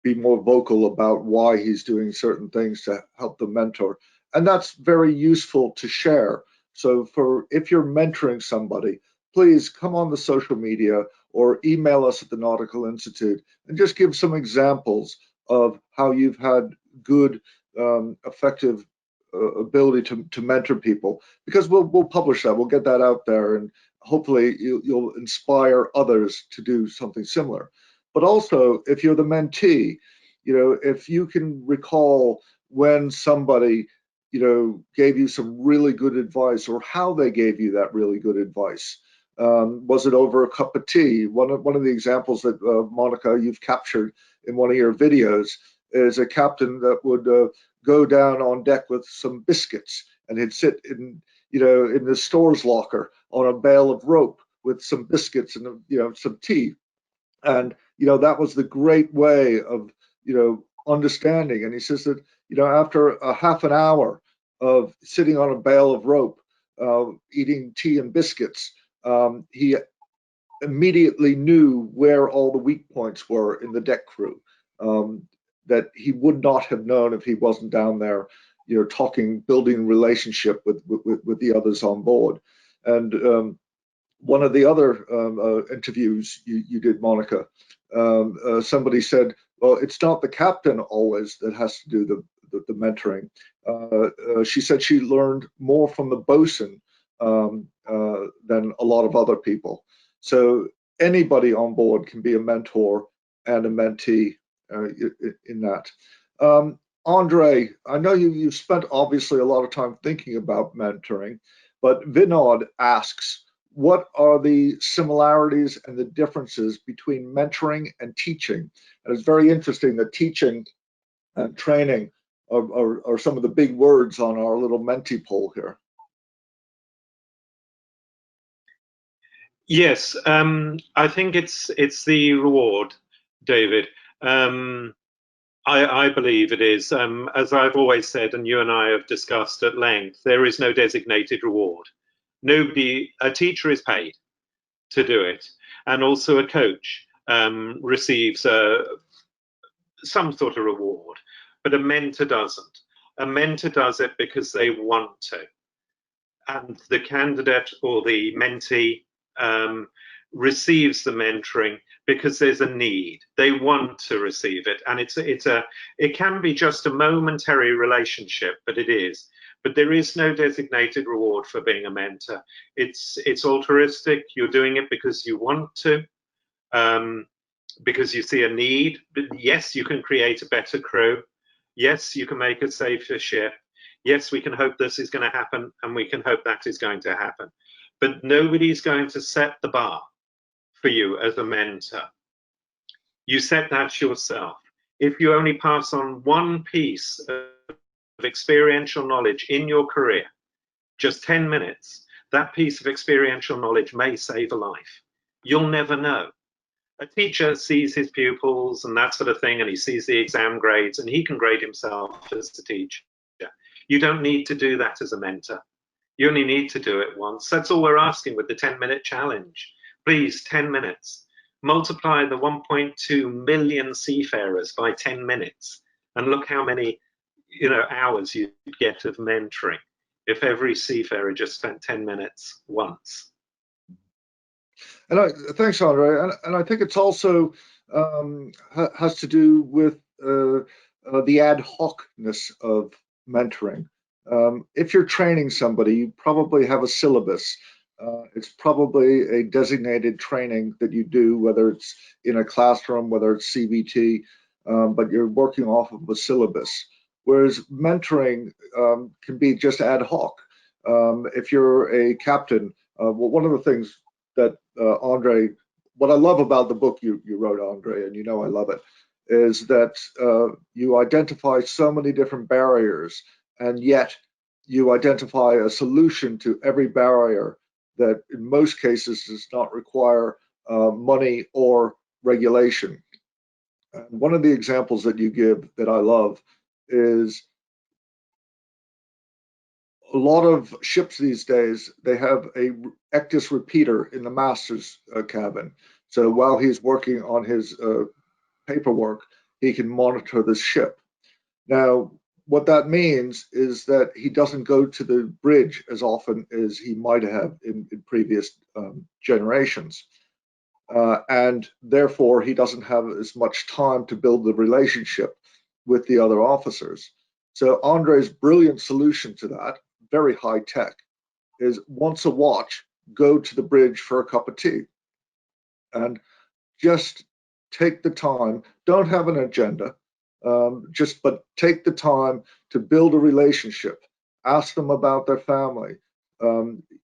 be more vocal about why he's doing certain things to help the mentor. And that's very useful to share. So if you're mentoring somebody, please come on the social media or email us at the Nautical Institute and just give some examples of how you've had good, effective ability to mentor people, because we'll publish that, we'll get that out there, and hopefully you'll inspire others to do something similar. But also, if you're the mentee, you know, if you can recall when somebody, you know, gave you some really good advice, or how they gave you that really good advice. Was it over a cup of tea? One of the examples that Monica, you've captured in one of your videos is a captain that would go down on deck with some biscuits, and he'd sit in, you know, in the store's locker on a bale of rope with some biscuits and, you know, some tea. And, you know, that was the great way of, you know, understanding. And he says that, you know, after a half an hour of sitting on a bale of rope, eating tea and biscuits, he immediately knew where all the weak points were in the deck crew, that he would not have known if he wasn't down there, you know, talking, building relationship with the others on board. And one of the other interviews you did, Monica, somebody said, well, it's not the captain always that has to do the mentoring. She said she learned more from the bosun than a lot of other people. So anybody on board can be a mentor and a mentee in that. Andre, I know you've spent obviously a lot of time thinking about mentoring, but Vinod asks, what are the similarities and the differences between mentoring and teaching? And it's very interesting that teaching and training are some of the big words on our little Menti poll here. Yes, I think it's the reward, David. I believe it is. As I've always said, and you and I have discussed at length, there is no designated reward. A teacher is paid to do it, and also a coach receives some sort of reward, but a mentor doesn't. A mentor does it because they want to, and the candidate or the mentee receives the mentoring because there's a need. They want to receive it, and it can be just a momentary relationship, but it is. But there is no designated reward for being a mentor. It's altruistic. You're doing it because you want to, because you see a need. But yes, you can create a better crew. Yes, you can make a safer ship. Yes, we can hope this is going to happen, and we can hope that is going to happen. But nobody's going to set the bar for you as a mentor. You set that yourself. If you only pass on one piece of experiential knowledge in your career, just 10 minutes, that piece of experiential knowledge may save a life. You'll never know. A teacher sees his pupils and that sort of thing, and he sees the exam grades, and he can grade himself as a teacher. You don't need to do that as a mentor. You only need to do it once. That's all we're asking with the 10-minute challenge. Please, 10 minutes. Multiply the 1.2 million seafarers by 10 minutes, and look how many, you know, hours you'd get of mentoring if every seafarer just spent 10 minutes once. And thanks, Andre. And I think it's also has to do with the ad hocness of mentoring. If you're training somebody, you probably have a syllabus. It's probably a designated training that you do, whether it's in a classroom, whether it's CBT, but you're working off of a syllabus. Whereas mentoring can be just ad hoc. If you're a captain, well, one of the things that Andre what I love about the book you wrote, Andre, and you know I love it, is that you identify so many different barriers, and yet you identify a solution to every barrier that in most cases does not require money or regulation. And one of the examples that you give that I love is a lot of ships these days, they have a ectus repeater in the master's cabin. So while he's working on his paperwork, he can monitor the ship. Now, what that means is that he doesn't go to the bridge as often as he might have in previous generations. And therefore, he doesn't have as much time to build the relationship with the other officers. So Andre's brilliant solution to that, very high tech, is once a watch, go to the bridge for a cup of tea. And just take the time, don't have an agenda, but take the time to build a relationship, ask them about their family.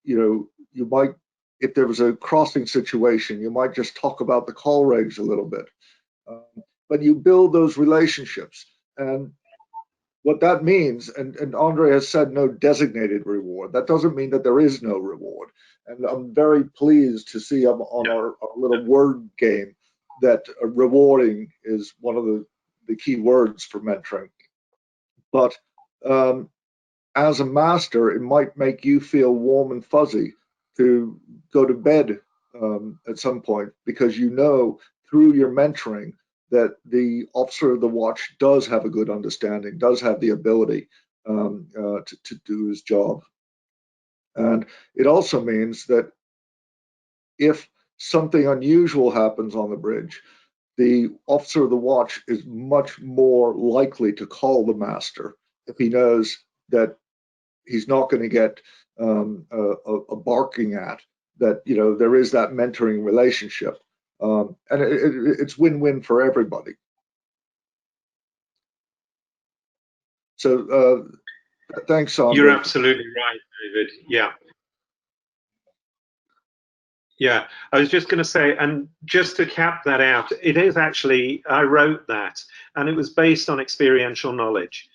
You might, if there was a crossing situation, you might just talk about the call regs a little bit. But you build those relationships. And what that means, and Andre has said no designated reward, that doesn't mean that there is no reward. And I'm very pleased to see on our little word game that rewarding is one of the key words for mentoring. But as a master, it might make you feel warm and fuzzy to go to bed at some point, because you know through your mentoring that the officer of the watch does have a good understanding, does have the ability to do his job. And it also means that if something unusual happens on the bridge, the officer of the watch is much more likely to call the master if he knows that he's not going to get a barking at, that there is that mentoring relationship, and it's win-win for everybody. So thanks, Andre. You're absolutely right, David. Yeah. Yeah, I was just going to say, and just to cap that out, it is actually, I wrote that, and it was based on experiential knowledge.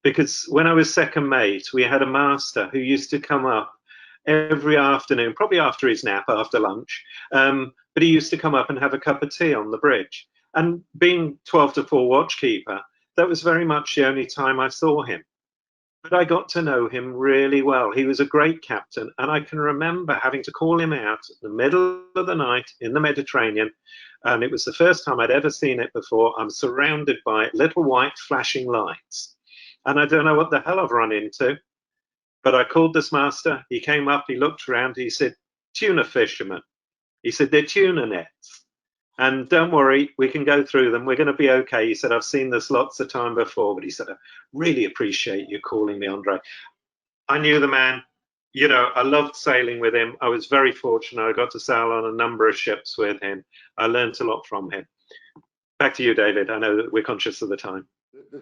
Because when I was second mate, we had a master who used to come up every afternoon, probably after his nap, after lunch, but he used to come up and have a cup of tea on the bridge. And being 12 to 4 watchkeeper, that was very much the only time I saw him. But I got to know him really well. He was a great captain, and I can remember having to call him out in the middle of the night in the Mediterranean, and it was the first time I'd ever seen it before. I'm surrounded by little white flashing lights, and I don't know what the hell I've run into, but I called this master. He came up, he looked around, he said, "Tuna fishermen." He said, "They're tuna nets. And don't worry, we can go through them. We're going to be okay." He said, "I've seen this lots of time before," but he said, "I really appreciate you calling me, Andre." I knew the man. I loved sailing with him. I was very fortunate. I got to sail on a number of ships with him. I learned a lot from him. Back to you, David. I know that we're conscious of the time.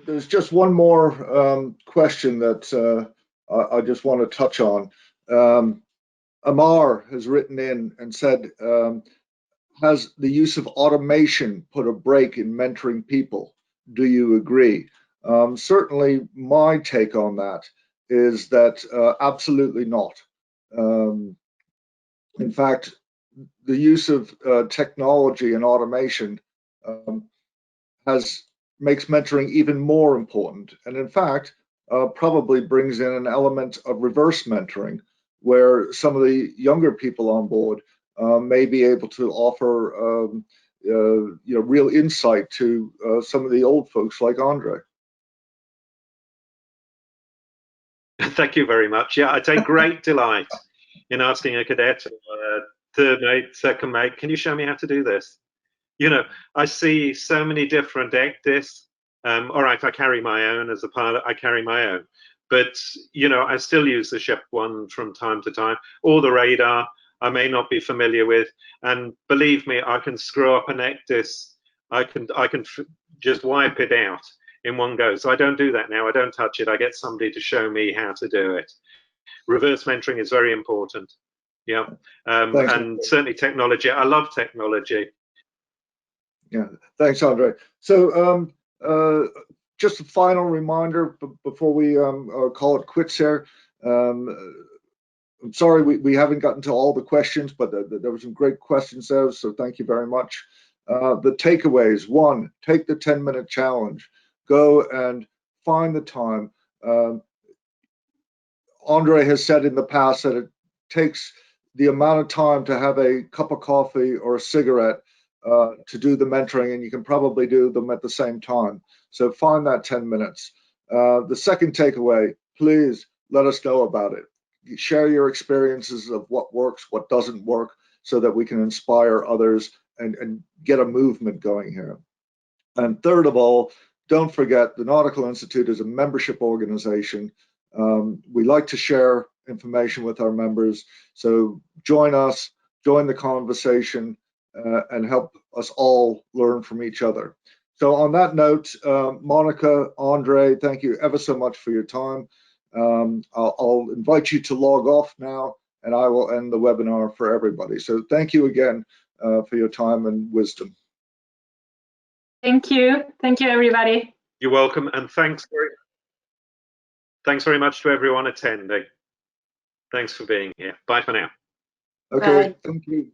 There's just one more question that I just want to touch on. Amar has written in and said, has the use of automation put a brake in mentoring people? Do you agree? Certainly, my take on that is that absolutely not. In fact, the use of technology and automation makes mentoring even more important. And in fact, probably brings in an element of reverse mentoring, where some of the younger people on board may be able to offer real insight to some of the old folks like Andre. Thank you very much. Yeah, I take great delight in asking a cadet, third mate, second mate, "Can you show me how to do this?" I see so many different ectis. All right, I carry my own as a pilot. I carry my own, but I still use the ship one from time to time, or the radar I may not be familiar with. And believe me, I can screw up an ectis. I can just wipe it out in one go. So I don't do that now. I don't touch it. I get somebody to show me how to do it. Reverse mentoring is very important. Yeah, and certainly technology. I love technology. Yeah, thanks, Andre. So just a final reminder before we call it quits here. I'm sorry we haven't gotten to all the questions, but there were some great questions there, so thank you very much. The takeaways: 1, take the 10-minute challenge. Go and find the time. Andre has said in the past that it takes the amount of time to have a cup of coffee or a cigarette to do the mentoring, and you can probably do them at the same time. So find that 10 minutes. The second takeaway: please let us know about it. Share your experiences of what works, what doesn't work, so that we can inspire others and get a movement going here. And third of all, don't forget the Nautical Institute is a membership organization. We like to share information with our members, so join us, join the conversation, and help us all learn from each other. So on that note, Monica, Andre, thank you ever so much for your time. I'll invite you to log off now, and I will end the webinar for everybody. So thank you again for your time and wisdom. Thank you. Thank you, everybody. You're welcome, and thanks very much to everyone attending. Thanks for being here. Bye for now. Okay, Bye. thank you.